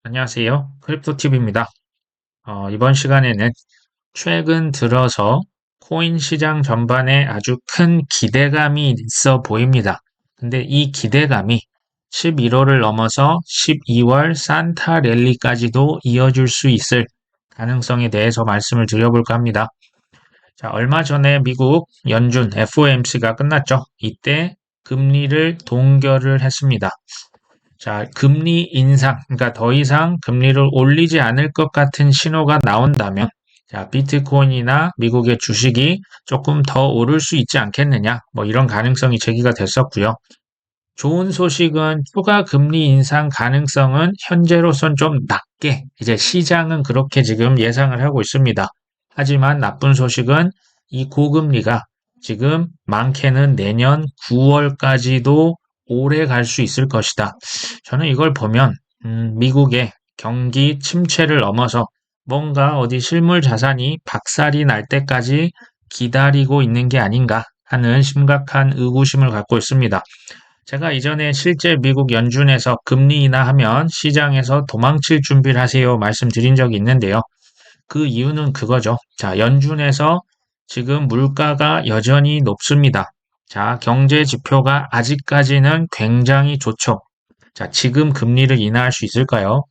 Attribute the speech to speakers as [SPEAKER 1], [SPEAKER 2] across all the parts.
[SPEAKER 1] 안녕하세요. 크립토TV입니다. 이번 시간에는 최근 들어서 코인 시장 전반에 아주 큰 기대감이 있어 보입니다. 근데 이 기대감이 11월을 넘어서 12월 산타 랠리까지도 이어질 수 있을 가능성에 대해서 말씀을 드려볼까 합니다. 자, 얼마 전에 미국 연준 FOMC가 끝났죠. 이때 금리를 동결을 했습니다. 자, 금리 인상, 그러니까 더 이상 금리를 올리지 않을 것 같은 신호가 나온다면, 자, 비트코인이나 미국의 주식이 조금 더 오를 수 있지 않겠느냐, 뭐 이런 가능성이 제기가 됐었고요. 좋은 소식은 추가 금리 인상 가능성은 현재로선 좀 낮게, 이제 시장은 그렇게 지금 예상을 하고 있습니다. 하지만 나쁜 소식은 이 고금리가 지금 많게는 내년 9월까지도 오래 갈 수 있을 것이다. 저는 이걸 보면 미국의 경기 침체를 넘어서 뭔가 어디 실물 자산이 박살이 날 때까지 기다리고 있는 게 아닌가 하는 심각한 의구심을 갖고 있습니다. 제가 이전에 실제 미국 연준에서 금리 인하하면 시장에서 도망칠 준비를 하세요 말씀드린 적이 있는데요. 그 이유는 그거죠. 자, 연준에서 지금 물가가 여전히 높습니다. 자, 경제 지표가 아직까지는 굉장히 좋죠. 자, 지금 금리를 인하할 수 있을까요?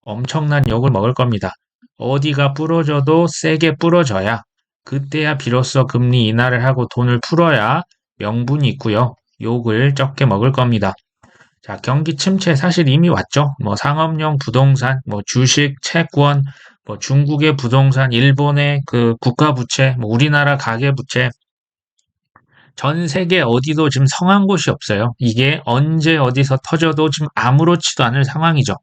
[SPEAKER 1] 엄청난 욕을 먹을 겁니다. 어디가 부러져도 세게 부러져야 그때야 비로소 금리 인하를 하고 돈을 풀어야 명분이 있고요. 욕을 적게 먹을 겁니다. 자, 경기 침체 사실 이미 왔죠. 뭐 상업용 부동산, 뭐 주식, 채권, 뭐 중국의 부동산, 일본의 그 국가 부채, 뭐 우리나라 가계 부채, 전 세계 어디도 지금 성한 곳이 없어요. 이게 언제 어디서 터져도 지금 아무렇지도 않을 상황이죠.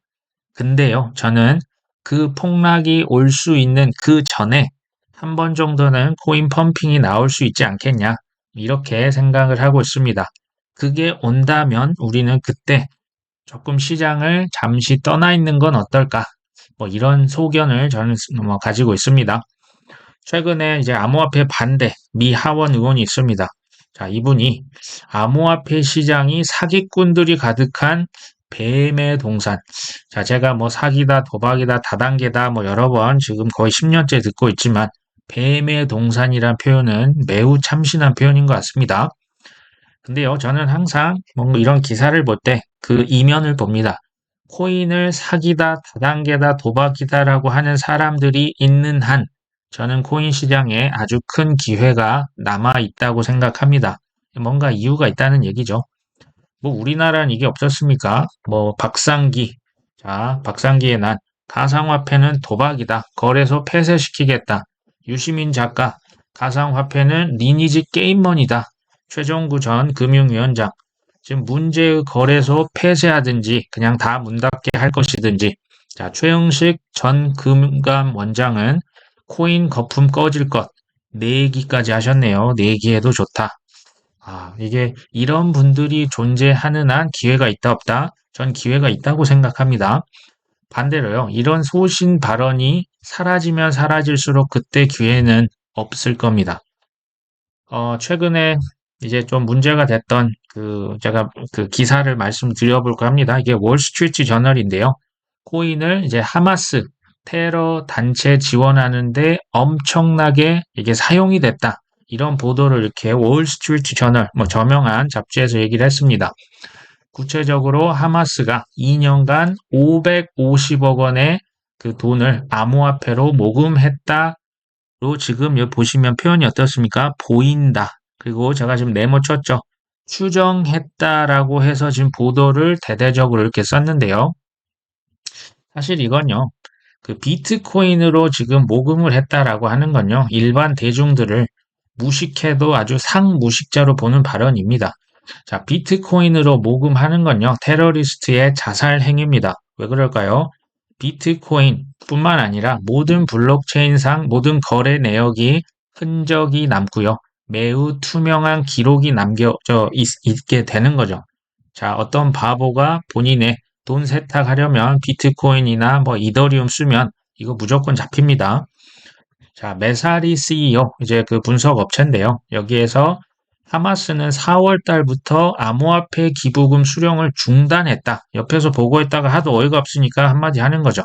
[SPEAKER 1] 근데요, 저는 그 폭락이 올 수 있는 그 전에 한 번 정도는 코인 펌핑이 나올 수 있지 않겠냐. 이렇게 생각을 하고 있습니다. 그게 온다면 우리는 그때 조금 시장을 잠시 떠나 있는 건 어떨까? 뭐 이런 소견을 저는 뭐 가지고 있습니다. 최근에 이제 암호화폐 반대 미 하원 의원이 있습니다. 자, 이분이 암호화폐 시장이 사기꾼들이 가득한 뱀의 동산. 자, 제가 뭐 사기다, 도박이다, 다단계다 뭐 여러 번 지금 거의 10년째 듣고 있지만 뱀의 동산이란 표현은 매우 참신한 표현인 것 같습니다. 근데요, 저는 항상 뭔가 이런 기사를 볼 때 그 이면을 봅니다. 코인을 사기다, 다단계다, 도박이다라고 하는 사람들이 있는 한 저는 코인 시장에 아주 큰 기회가 남아 있다고 생각합니다. 뭔가 이유가 있다는 얘기죠. 뭐 우리나라는 이게 없었습니까? 뭐 박상기, 자 박상기의 난 가상화폐는 도박이다. 거래소 폐쇄시키겠다. 유시민 작가, 가상화폐는 리니지 게임머니다. 최종구 전 금융위원장, 지금 문제의 거래소 폐쇄하든지 그냥 다 문 닫게 할 것이든지. 자, 최영식 전 금감원장은 코인 거품 꺼질 것 내기까지 하셨네요. 내기해도 좋다. 아, 이게 이런 분들이 존재하는 한 기회가 있다 없다? 전 기회가 있다고 생각합니다. 반대로요, 이런 소신 발언이 사라지면 사라질수록 그때 기회는 없을 겁니다. 최근에 이제 좀 문제가 됐던 제가 그 기사를 말씀드려볼까 합니다. 이게 월스트리트 저널인데요. 코인을 이제 하마스 테러 단체 지원하는데 엄청나게 이게 사용이 됐다. 이런 보도를 이렇게 월스트리트 저널, 뭐 저명한 잡지에서 얘기를 했습니다. 구체적으로 하마스가 2년간 550억 원의 그 돈을 암호화폐로 모금했다로 지금 여기 보시면 표현이 어떻습니까? 보인다. 그리고 제가 지금 네모 쳤죠. 추정했다라고 해서 지금 보도를 대대적으로 이렇게 썼는데요. 사실 이건요, 그 비트코인으로 지금 모금을 했다라고 하는 건요, 일반 대중들을 무식해도 아주 상무식자로 보는 발언입니다. 자, 비트코인으로 모금하는 건요, 테러리스트의 자살 행위입니다. 왜 그럴까요? 비트코인 뿐만 아니라 모든 블록체인상 모든 거래 내역이 흔적이 남고요. 매우 투명한 기록이 남겨져 있게 되는 거죠. 자, 어떤 바보가 본인의 돈 세탁하려면 비트코인이나 뭐 이더리움 쓰면 이거 무조건 잡힙니다. 자, 메사리 CEO, 이제 그 분석 업체인데요. 여기에서 하마스는 4월 달부터 암호화폐 기부금 수령을 중단했다. 옆에서 보고했다가 하도 어이가 없으니까 한마디 하는 거죠.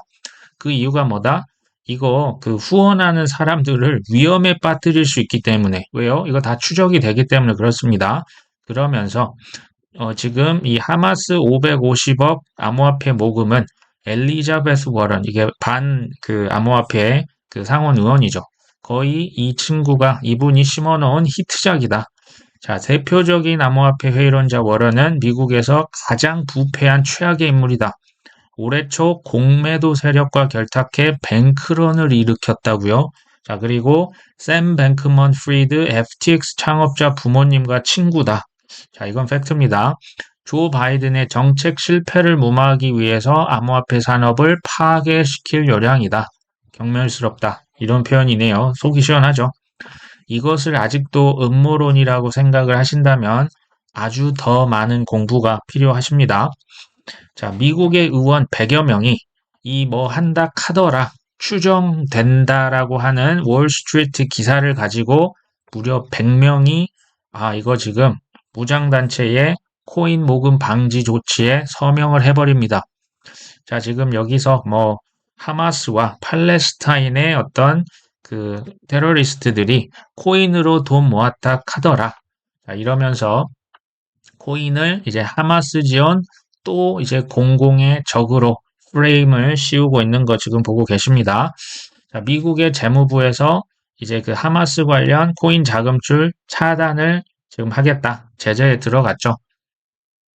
[SPEAKER 1] 그 이유가 뭐다? 이거 그 후원하는 사람들을 위험에 빠뜨릴 수 있기 때문에. 왜요? 이거 다 추적이 되기 때문에 그렇습니다. 그러면서 지금 이 하마스 550억 암호화폐 모금은 엘리자베스 워런, 이게 반 그 암호화폐 그 상원 의원이죠. 거의 이 친구가 이분이 심어놓은 히트작이다. 자, 대표적인 암호화폐 회의론자 워런은 미국에서 가장 부패한 최악의 인물이다. 올해 초 공매도 세력과 결탁해 뱅크런을 일으켰다고요. 자, 그리고 샘 뱅크먼 프리드 FTX 창업자 부모님과 친구다. 자, 이건 팩트입니다. 조 바이든의 정책 실패를 무마하기 위해서 암호화폐 산업을 파괴시킬 요량이다. 경멸스럽다. 이런 표현이네요. 속이 시원하죠. 이것을 아직도 음모론이라고 생각을 하신다면 아주 더 많은 공부가 필요하십니다. 자, 미국의 의원 100여 명이 이 뭐 한다 카더라 추정된다라고 하는 월스트리트 기사를 가지고 무려 100명이 이거 지금 무장단체의 코인 모금 방지 조치에 서명을 해버립니다. 자, 지금 여기서 뭐 하마스와 팔레스타인의 어떤 그 테러리스트들이 코인으로 돈 모았다 카더라. 자, 이러면서 코인을 이제 하마스 지원 또 이제 공공의 적으로 프레임을 씌우고 있는 거 지금 보고 계십니다. 자, 미국의 재무부에서 이제 그 하마스 관련 코인 자금줄 차단을 지금 하겠다. 제재에 들어갔죠.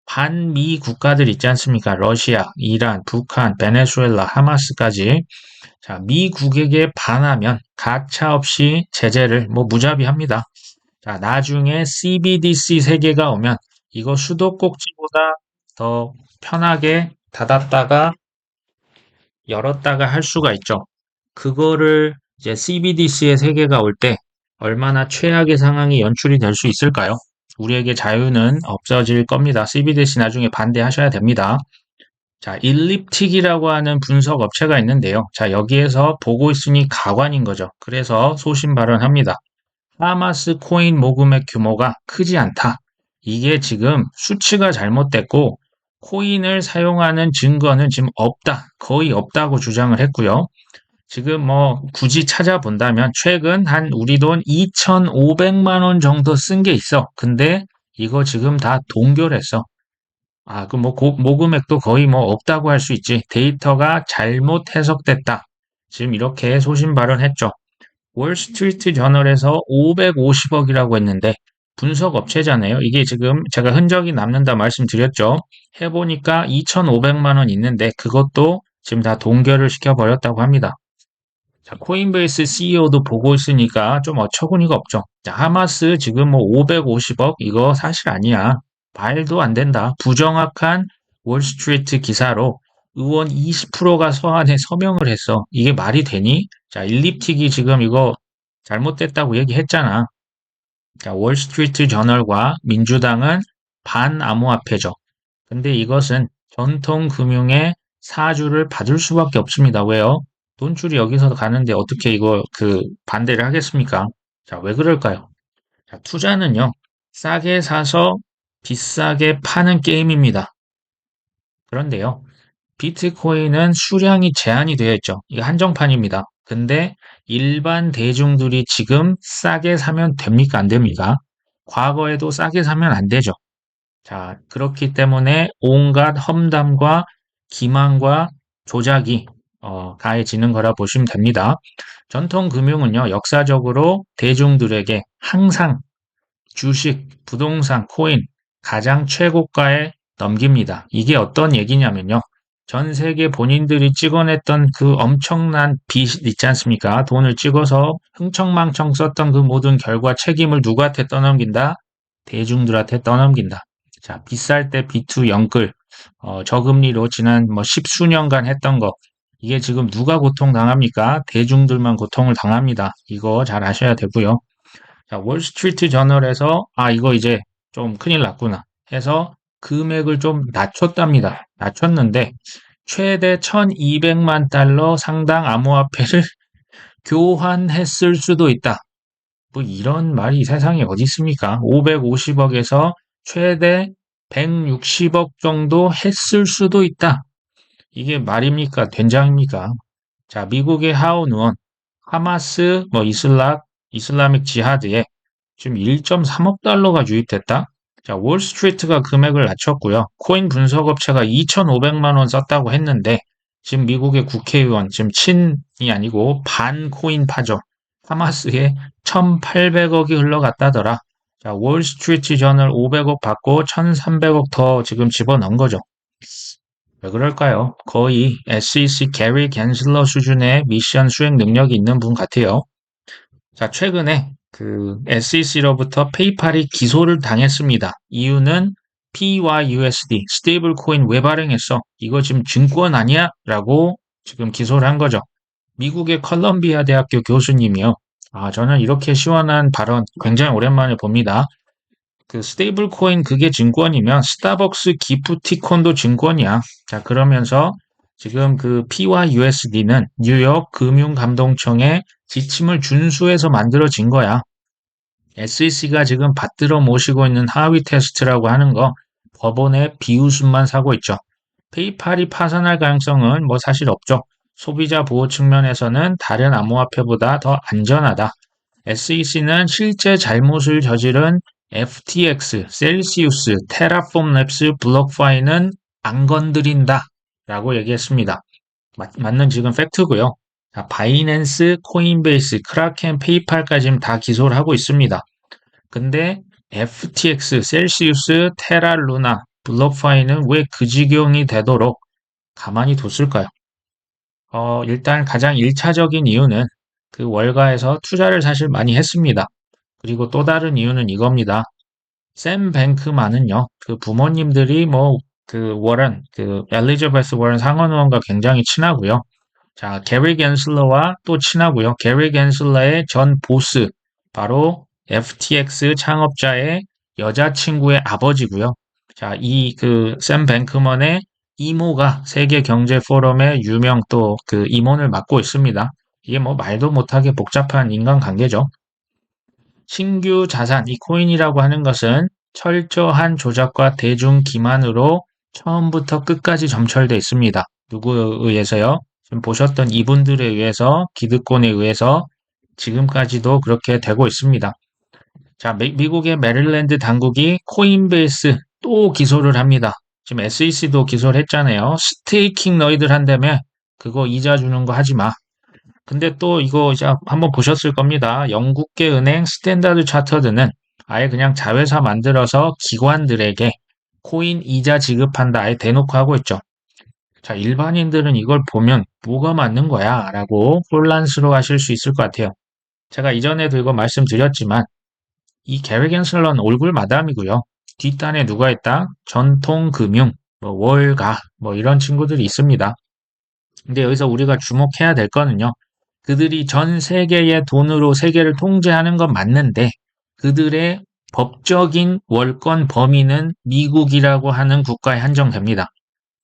[SPEAKER 1] 반미 국가들 있지 않습니까? 러시아, 이란, 북한, 베네수엘라, 하마스까지. 자, 미국에게 반하면 가차없이 제재를 뭐 무자비합니다. 자, 나중에 CBDC 세계가 오면 이거 수도꼭지보다 더 편하게 닫았다가 열었다가 할 수가 있죠. 그거를 이제 CBDC의 세계가 올 때 얼마나 최악의 상황이 연출이 될 수 있을까요? 우리에게 자유는 없어질 겁니다. CBDC 나중에 반대하셔야 됩니다. 자, 일립틱이라고 하는 분석 업체가 있는데요. 자, 여기에서 보고 있으니 가관인 거죠. 그래서 소신 발언합니다. 하마스 코인 모금의 규모가 크지 않다. 이게 지금 수치가 잘못됐고 코인을 사용하는 증거는 지금 없다. 거의 없다고 주장을 했고요. 지금 뭐 굳이 찾아본다면 최근 한 우리 돈 2,500만 원 정도 쓴 게 있어. 근데 이거 지금 다 동결했어. 그 뭐 모금액도 거의 뭐 없다고 할 수 있지. 데이터가 잘못 해석됐다. 지금 이렇게 소신 발언했죠. 월스트리트 저널에서 550억이라고 했는데 분석 업체잖아요. 이게 지금 제가 흔적이 남는다 말씀드렸죠. 해보니까 2,500만 원 있는데 그것도 지금 다 동결을 시켜버렸다고 합니다. 자, 코인베이스 CEO도 보고 있으니까 좀 어처구니가 없죠. 자, 하마스 지금 뭐 550억 이거 사실 아니야. 말도 안 된다. 부정확한 월스트리트 기사로 의원 20%가 서한에 서명을 했어. 이게 말이 되니? 자, 일립틱이 지금 이거 잘못됐다고 얘기했잖아. 자, 월스트리트 저널과 민주당은 반암호화폐죠. 근데 이것은 전통 금융의 사주를 받을 수밖에 없습니다. 왜요? 돈줄이 여기서 가는데 어떻게 이거 그 반대를 하겠습니까? 자, 왜 그럴까요? 자, 투자는요, 싸게 사서 비싸게 파는 게임입니다. 그런데요, 비트코인은 수량이 제한이 되어 있죠. 이게 한정판입니다. 근데 일반 대중들이 지금 싸게 사면 됩니까? 안 됩니까? 과거에도 싸게 사면 안 되죠. 자, 그렇기 때문에 온갖 험담과 기망과 조작이 가해지는 거라 보시면 됩니다. 전통 금융은요, 역사적으로 대중들에게 항상 주식, 부동산, 코인 가장 최고가에 넘깁니다. 이게 어떤 얘기냐면요. 전 세계 본인들이 찍어냈던 그 엄청난 빚 있지 않습니까? 돈을 찍어서 흥청망청 썼던 그 모든 결과 책임을 누구한테 떠넘긴다? 대중들한테 떠넘긴다. 자, 비쌀 때 비투 영끌, 저금리로 지난 뭐 십수년간 했던 거, 이게 지금 누가 고통당합니까? 대중들만 고통을 당합니다. 이거 잘 아셔야 되고요. 자, 월스트리트 저널에서 이거 이제 좀 큰일 났구나 해서 금액을 좀 낮췄답니다. 낮췄는데 최대 1,200만 달러 상당 암호화폐를 교환했을 수도 있다. 뭐 이런 말이 세상에 어디 있습니까? 550억에서 최대 160억 정도 했을 수도 있다. 이게 말입니까? 된장입니까? 자, 미국의 하원 의원, 하마스, 이슬라믹 지하드에 지금 1.3억 달러가 유입됐다. 자, 월스트리트가 금액을 낮췄고요. 코인 분석업체가 2,500만 원 썼다고 했는데 지금 미국의 국회의원, 지금 친이 아니고 반코인 파죠. 하마스에 1,800억이 흘러갔다더라. 자, 월스트리트 저널 500억 받고 1,300억 더 지금 집어넣은 거죠. 왜 그럴까요? 거의 SEC 게리 갠슬러 수준의 미션 수행 능력이 있는 분 같아요. 자, 최근에 그 SEC로부터 페이팔이 기소를 당했습니다. 이유는 PYUSD, 스테이블 코인 왜 발행했어? 이거 지금 증권 아니야? 라고 지금 기소를 한 거죠. 미국의 컬럼비아 대학교 교수님이요. 저는 이렇게 시원한 발언 굉장히 오랜만에 봅니다. 그 스테이블 코인 그게 증권이면 스타벅스 기프티콘도 증권이야. 자, 그러면서 지금 그 PYUSD는 뉴욕 금융감독청의 지침을 준수해서 만들어진 거야. SEC가 지금 받들어 모시고 있는 하위 테스트라고 하는 거 법원의 비웃음만 사고 있죠. 페이팔이 파산할 가능성은 뭐 사실 없죠. 소비자 보호 측면에서는 다른 암호화폐보다 더 안전하다. SEC는 실제 잘못을 저지른 FTX, 셀시우스, 테라폼 랩스, 블록파이는 안 건드린다 라고 얘기했습니다. 맞는 지금 팩트고요. 자, 바이낸스, 코인베이스, 크라켄, 페이팔까지 다 기소를 하고 있습니다. 근데 FTX, 셀시우스, 테라, 루나, 블록파이는 왜 그 지경이 되도록 가만히 뒀을까요? 일단 가장 1차적인 이유는 그 월가에서 투자를 사실 많이 했습니다. 그리고 또 다른 이유는 이겁니다. 샘 뱅크만은요, 그 부모님들이 엘리자베스 워런 상원의원과 굉장히 친하고요. 자, 게리 갠슬러와 또 친하고요. 게리 갠슬러의 전 보스, 바로 FTX 창업자의 여자친구의 아버지고요. 자, 샘 뱅크먼의 이모가 세계 경제 포럼의 유명 또 그 임원을 맡고 있습니다. 이게 뭐 말도 못하게 복잡한 인간관계죠. 신규 자산, 이 코인이라고 하는 것은 철저한 조작과 대중 기만으로 처음부터 끝까지 점철돼 있습니다. 누구에 의해서요? 지금 보셨던 이분들에 의해서, 기득권에 의해서 지금까지도 그렇게 되고 있습니다. 자, 미국의 메릴랜드 당국이 코인베이스 또 기소를 합니다. 지금 SEC도 기소를 했잖아요. 스테이킹 너희들 한다며 그거 이자 주는 거 하지 마. 근데 또 이거 이제 한번 보셨을 겁니다. 영국계 은행 스탠다드 차터드는 아예 그냥 자회사 만들어서 기관들에게 코인 이자 지급한다 아예 대놓고 하고 있죠. 자, 일반인들은 이걸 보면 뭐가 맞는 거야? 라고 혼란스러워 하실 수 있을 것 같아요. 제가 이전에도 이거 말씀드렸지만 이 게리 갠슬러는 얼굴 마담이고요. 뒷단에 누가 있다? 전통금융, 월가, 이런 친구들이 있습니다. 근데 여기서 우리가 주목해야 될 거는요. 그들이 전 세계의 돈으로 세계를 통제하는 건 맞는데 그들의 법적인 월권 범위는 미국이라고 하는 국가에 한정됩니다.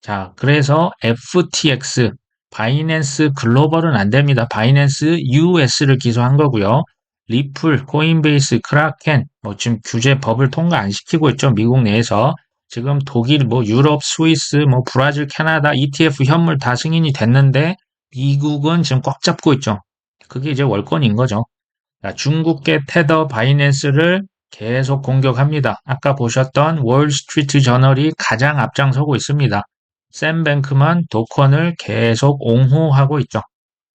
[SPEAKER 1] 자, 그래서 FTX, 바이낸스 글로벌은 안 됩니다. 바이낸스 US를 기소한 거고요. 리플, 코인베이스, 크라켄, 지금 규제 법을 통과 안 시키고 있죠. 미국 내에서. 지금 독일, 유럽, 스위스, 브라질, 캐나다, ETF 현물 다 승인이 됐는데 미국은 지금 꽉 잡고 있죠. 그게 이제 월권인 거죠. 자, 중국계 테더 바이낸스를 계속 공격합니다. 아까 보셨던 월스트리트 저널이 가장 앞장서고 있습니다. 샘 뱅크만 도컨을 계속 옹호하고 있죠.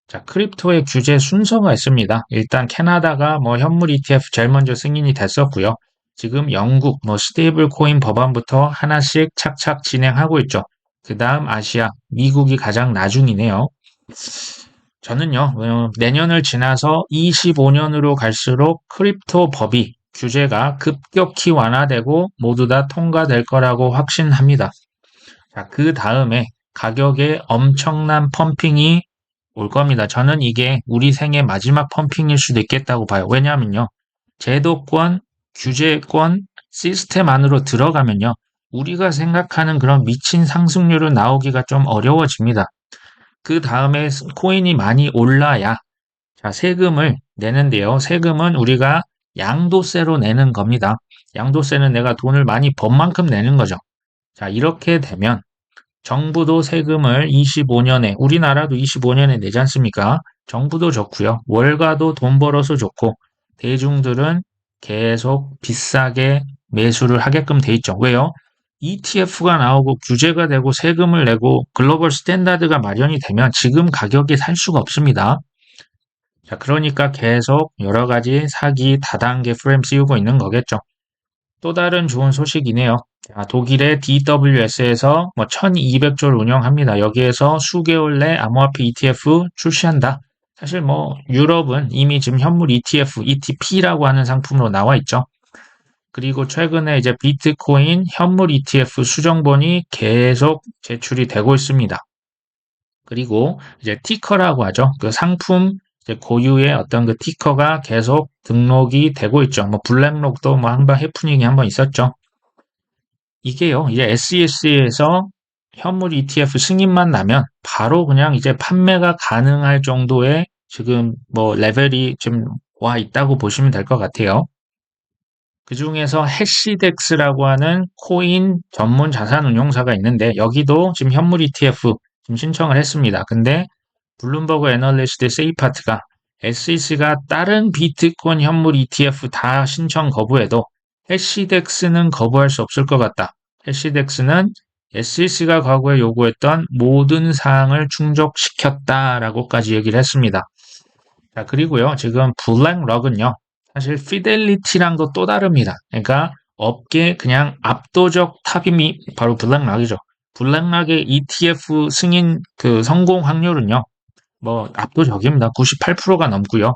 [SPEAKER 1] 자, 크립토의 규제 순서가 있습니다. 일단 캐나다가 현물 ETF 제일 먼저 승인이 됐었고요. 지금 영국 스테이블 코인 법안부터 하나씩 착착 진행하고 있죠. 그 다음 아시아, 미국이 가장 나중이네요. 저는요, 내년을 지나서 25년으로 갈수록 크립토 법이 규제가 급격히 완화되고 모두 다 통과될 거라고 확신합니다. 자, 그 다음에 가격에 엄청난 펌핑이 올 겁니다. 저는 이게 우리 생애 마지막 펌핑일 수도 있겠다고 봐요. 왜냐하면요, 제도권, 규제권, 시스템 안으로 들어가면요, 우리가 생각하는 그런 미친 상승률은 나오기가 좀 어려워집니다. 그 다음에 코인이 많이 올라야 자, 세금을 내는데요. 세금은 우리가 양도세로 내는 겁니다. 양도세는 내가 돈을 많이 번 만큼 내는 거죠. 자, 이렇게 되면 정부도 세금을 25년에, 우리나라도 25년에 내지 않습니까? 정부도 좋고요. 월가도 돈 벌어서 좋고, 대중들은 계속 비싸게 매수를 하게끔 돼 있죠. 왜요? ETF가 나오고 규제가 되고 세금을 내고 글로벌 스탠다드가 마련이 되면 지금 가격에 살 수가 없습니다. 자, 그러니까 계속 여러 가지 사기 다단계 프레임 씌우고 있는 거겠죠. 또 다른 좋은 소식이네요. 독일의 DWS에서 1200조를 운영합니다. 여기에서 수개월 내 암호화폐 ETF 출시한다. 사실 유럽은 이미 지금 현물 ETF, ETP라고 하는 상품으로 나와 있죠. 그리고 최근에 이제 비트코인 현물 ETF 수정본이 계속 제출이 되고 있습니다. 그리고 이제 티커라고 하죠. 그 상품 이제 고유의 어떤 그 티커가 계속 등록이 되고 있죠. 블랙록도 한번 해프닝이 한번 있었죠. 이게요, 이제 SEC에서 현물 ETF 승인만 나면 바로 그냥 이제 판매가 가능할 정도의 지금 레벨이 지금 와 있다고 보시면 될 것 같아요. 그 중에서 해시덱스라고 하는 코인 전문 자산 운용사가 있는데 여기도 지금 현물 ETF 지금 신청을 했습니다. 근데 블룸버그 애널리스트 세이파트가 SEC가 다른 비트코인 현물 ETF 다 신청 거부해도 해시덱스는 거부할 수 없을 것 같다. 해시덱스는 SEC가 과거에 요구했던 모든 사항을 충족시켰다라고까지 얘기를 했습니다. 자, 그리고요, 지금 블랙록은요, 사실 피델리티랑도 또 다릅니다. 그러니까 업계 그냥 압도적 탑임이 바로 블랙록이죠. 블랙록의 ETF 승인 그 성공 확률은요, 압도적입니다. 98%가 넘고요.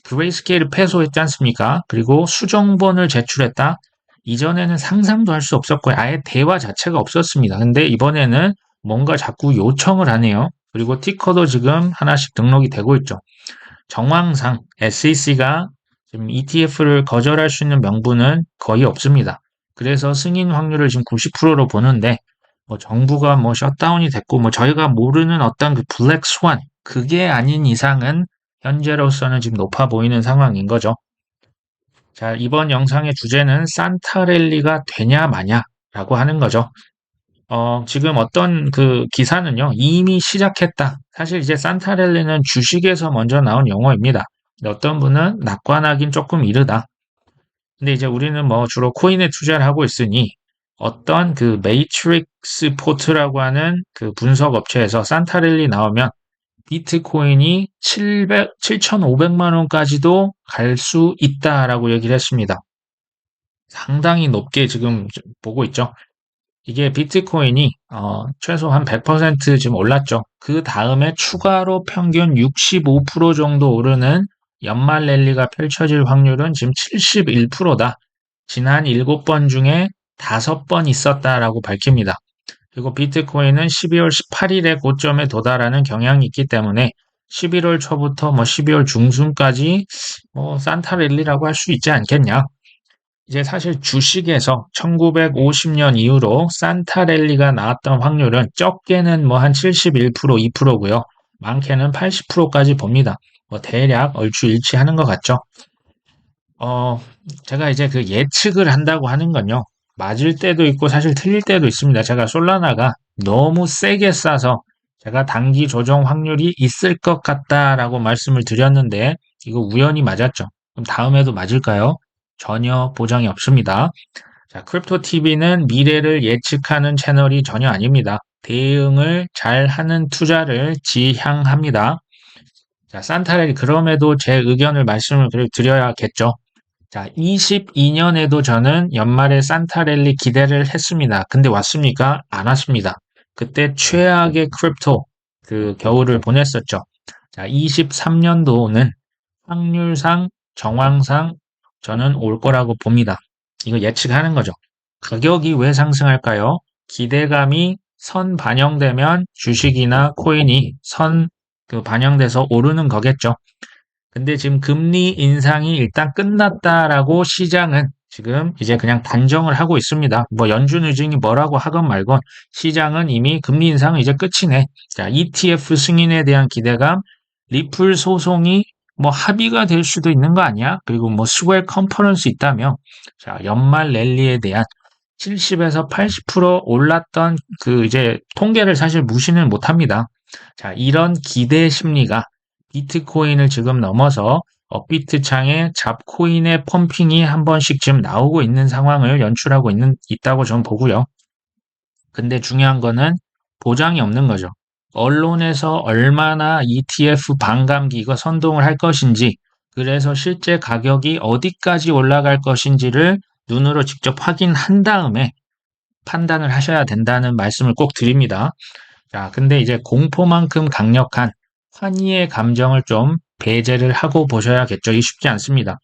[SPEAKER 1] 그레이스케일을 패소했지 않습니까? 그리고 수정본을 제출했다. 이전에는 상상도 할 수 없었고요. 아예 대화 자체가 없었습니다. 근데 이번에는 뭔가 자꾸 요청을 하네요. 그리고 티커도 지금 하나씩 등록이 되고 있죠. 정황상 SEC가 지금 ETF를 거절할 수 있는 명분은 거의 없습니다. 그래서 승인 확률을 지금 90%로 보는데 정부가 셧다운이 됐고 저희가 모르는 어떤 그 블랙 스완 그게 아닌 이상은 현재로서는 지금 높아 보이는 상황인 거죠. 자, 이번 영상의 주제는 산타랠리가 되냐 마냐라고 하는 거죠. 지금 어떤 그 기사는요, 이미 시작했다. 사실 이제 산타랠리는 주식에서 먼저 나온 용어입니다. 근데 어떤 분은 낙관하긴 조금 이르다. 근데 이제 우리는 주로 코인에 투자를 하고 있으니 어떤 그 매트릭스 포트라고 하는 그 분석 업체에서 산타랠리 나오면 비트코인이 7,500만 원까지도 갈 수 있다라고 얘기를 했습니다. 상당히 높게 지금 보고 있죠. 이게 비트코인이 최소 한 100% 지금 올랐죠. 그 다음에 추가로 평균 65% 정도 오르는 연말 랠리가 펼쳐질 확률은 지금 71%다. 지난 7번 중에 5번 있었다라고 밝힙니다. 그리고 비트코인은 12월 18일에 고점에 도달하는 경향이 있기 때문에 11월 초부터 12월 중순까지 산타랠리라고 할 수 있지 않겠냐. 이제 사실 주식에서 1950년 이후로 산타랠리가 나왔던 확률은 적게는 한 71%, 2%고요. 많게는 80%까지 봅니다. 대략 얼추일치하는 것 같죠. 제가 이제 그 예측을 한다고 하는 건요. 맞을 때도 있고 사실 틀릴 때도 있습니다. 제가 솔라나가 너무 세게 싸서 제가 단기 조정 확률이 있을 것 같다라고 말씀을 드렸는데 이거 우연히 맞았죠. 그럼 다음에도 맞을까요? 전혀 보장이 없습니다. 자, 크립토TV는 미래를 예측하는 채널이 전혀 아닙니다. 대응을 잘 하는 투자를 지향합니다. 자, 산타랠리 그럼에도 제 의견을 말씀을 드려야겠죠. 자, 22년에도 저는 연말에 산타랠리 기대를 했습니다. 근데 왔습니까? 안 왔습니다. 그때 최악의 크립토 그 겨울을 보냈었죠. 자, 23년도는 확률상 정황상 저는 올 거라고 봅니다. 이거 예측하는 거죠. 가격이 왜 상승할까요? 기대감이 선 반영되면 주식이나 코인이 반영돼서 오르는 거겠죠. 근데 지금 금리 인상이 일단 끝났다라고 시장은 지금 이제 그냥 단정을 하고 있습니다. 연준 의장이 뭐라고 하건 말건 시장은 이미 금리 인상은 이제 끝이네. 자, ETF 승인에 대한 기대감, 리플 소송이 뭐 합의가 될 수도 있는 거 아니야? 그리고 뭐 스웰 컨퍼런스 있다며. 자, 연말 랠리에 대한 70에서 80% 올랐던 그 이제 통계를 사실 무시는 못 합니다. 자, 이런 기대 심리가 비트코인을 지금 넘어서 업비트 창에 잡코인의 펌핑이 한 번씩 지금 나오고 있는 상황을 연출하고 있다고 저는 보고요. 근데 중요한 거는 보장이 없는 거죠. 언론에서 얼마나 ETF 반감기 이거 선동을 할 것인지, 그래서 실제 가격이 어디까지 올라갈 것인지를 눈으로 직접 확인한 다음에 판단을 하셔야 된다는 말씀을 꼭 드립니다. 자, 근데 이제 공포만큼 강력한 환희의 감정을 좀 배제를 하고 보셔야겠죠. 이 쉽지 않습니다.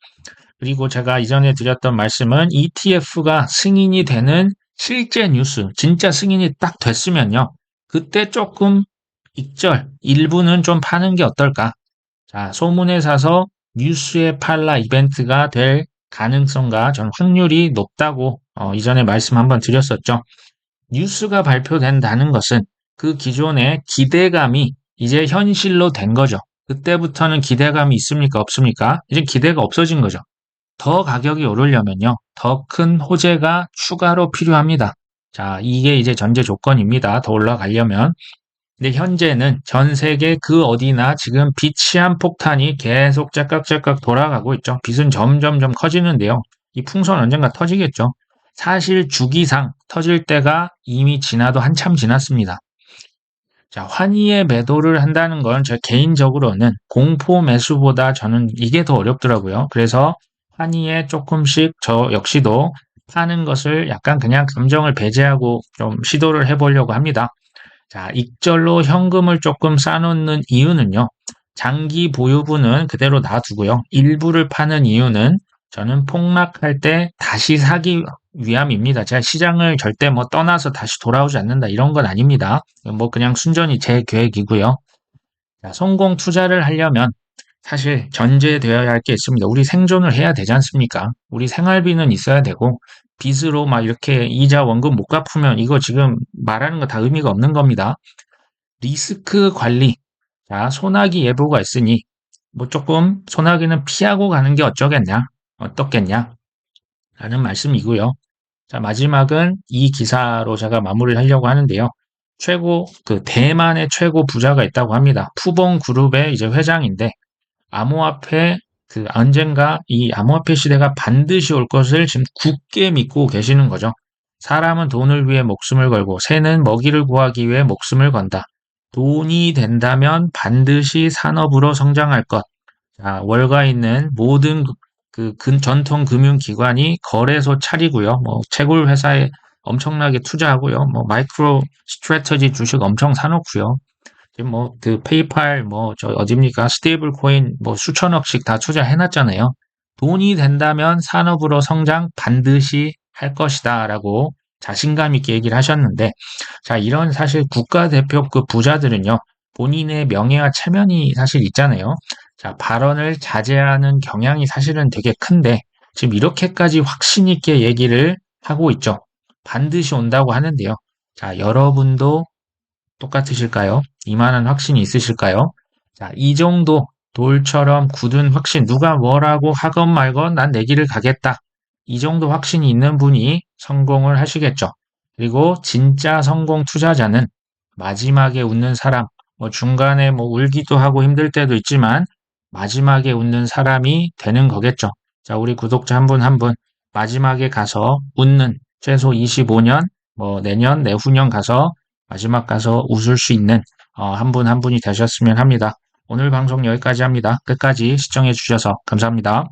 [SPEAKER 1] 그리고 제가 이전에 드렸던 말씀은 ETF가 승인이 되는 실제 뉴스, 진짜 승인이 딱 됐으면요. 그때 조금 일부는 좀 파는 게 어떨까? 자, 소문에 사서 뉴스에 팔라 이벤트가 될 가능성과 전 확률이 높다고 이전에 말씀 한번 드렸었죠. 뉴스가 발표된다는 것은 그 기존의 기대감이 이제 현실로 된 거죠. 그때부터는 기대감이 있습니까? 없습니까? 이제 기대가 없어진 거죠. 더 가격이 오르려면요. 더 큰 호재가 추가로 필요합니다. 자, 이게 이제 전제 조건입니다. 더 올라가려면. 근데 현재는 전 세계 그 어디나 지금 비치한 폭탄이 계속 째깍째깍 돌아가고 있죠. 빚은 점점점 커지는데요. 이 풍선 언젠가 터지겠죠. 사실 주기상 터질 때가 이미 지나도 한참 지났습니다. 자, 환희의 매도를 한다는 건 저 개인적으로는 공포 매수보다 저는 이게 더 어렵더라고요. 그래서 환희에 조금씩 저 역시도 파는 것을 약간 그냥 감정을 배제하고 좀 시도를 해보려고 합니다. 자, 익절로 현금을 조금 쌓아놓는 이유는요. 장기 보유분은 그대로 놔두고요. 일부를 파는 이유는 저는 폭락할 때 다시 사기 위함입니다. 제가 시장을 절대 뭐 떠나서 다시 돌아오지 않는다 이런 건 아닙니다. 뭐 그냥 순전히 제 계획이고요. 자, 성공 투자를 하려면 사실 전제되어야 할 게 있습니다. 우리 생존을 해야 되지 않습니까? 우리 생활비는 있어야 되고 빚으로 막 이렇게 이자 원금 못 갚으면 이거 지금 말하는 거 다 의미가 없는 겁니다. 리스크 관리. 자, 소나기 예보가 있으니 뭐 조금 소나기는 피하고 가는 게 어떻겠냐 라는 말씀이고요. 자, 마지막은 이 기사로 제가 마무리를 하려고 하는데요. 대만의 최고 부자가 있다고 합니다. 푸봉 그룹의 이제 회장인데 암호화폐 언젠가 이 암호화폐 시대가 반드시 올 것을 지금 굳게 믿고 계시는 거죠. 사람은 돈을 위해 목숨을 걸고 새는 먹이를 구하기 위해 목숨을 건다. 돈이 된다면 반드시 산업으로 성장할 것. 자, 월가 있는 모든 전통 금융기관이 거래소 차리고요. 뭐 채굴 회사에 엄청나게 투자하고요. 뭐 마이크로 스트래터지 주식 엄청 사놓고요. 지금 뭐 페이팔 저 어딥니까? 스테이블 코인 뭐 수천억씩 다 투자해놨잖아요. 돈이 된다면 산업으로 성장 반드시 할 것이다라고 자신감 있게 얘기를 하셨는데, 자, 이런 사실 국가대표급 부자들은요, 본인의 명예와 체면이 사실 있잖아요. 자, 발언을 자제하는 경향이 사실은 되게 큰데, 지금 이렇게까지 확신 있게 얘기를 하고 있죠. 반드시 온다고 하는데요. 자, 여러분도 똑같으실까요? 이만한 확신이 있으실까요? 자, 이 정도 돌처럼 굳은 확신, 누가 뭐라고 하건 말건 난 내 길을 가겠다. 이 정도 확신이 있는 분이 성공을 하시겠죠. 그리고 진짜 성공 투자자는 마지막에 웃는 사람, 중간에 울기도 하고 힘들 때도 있지만 마지막에 웃는 사람이 되는 거겠죠. 자, 우리 구독자 한 분 한 분 마지막에 가서 웃는 최소 25년, 내년, 내후년 가서 마지막 가서 웃을 수 있는 한 분 한 분이 되셨으면 합니다. 오늘 방송 여기까지 합니다. 끝까지 시청해 주셔서 감사합니다.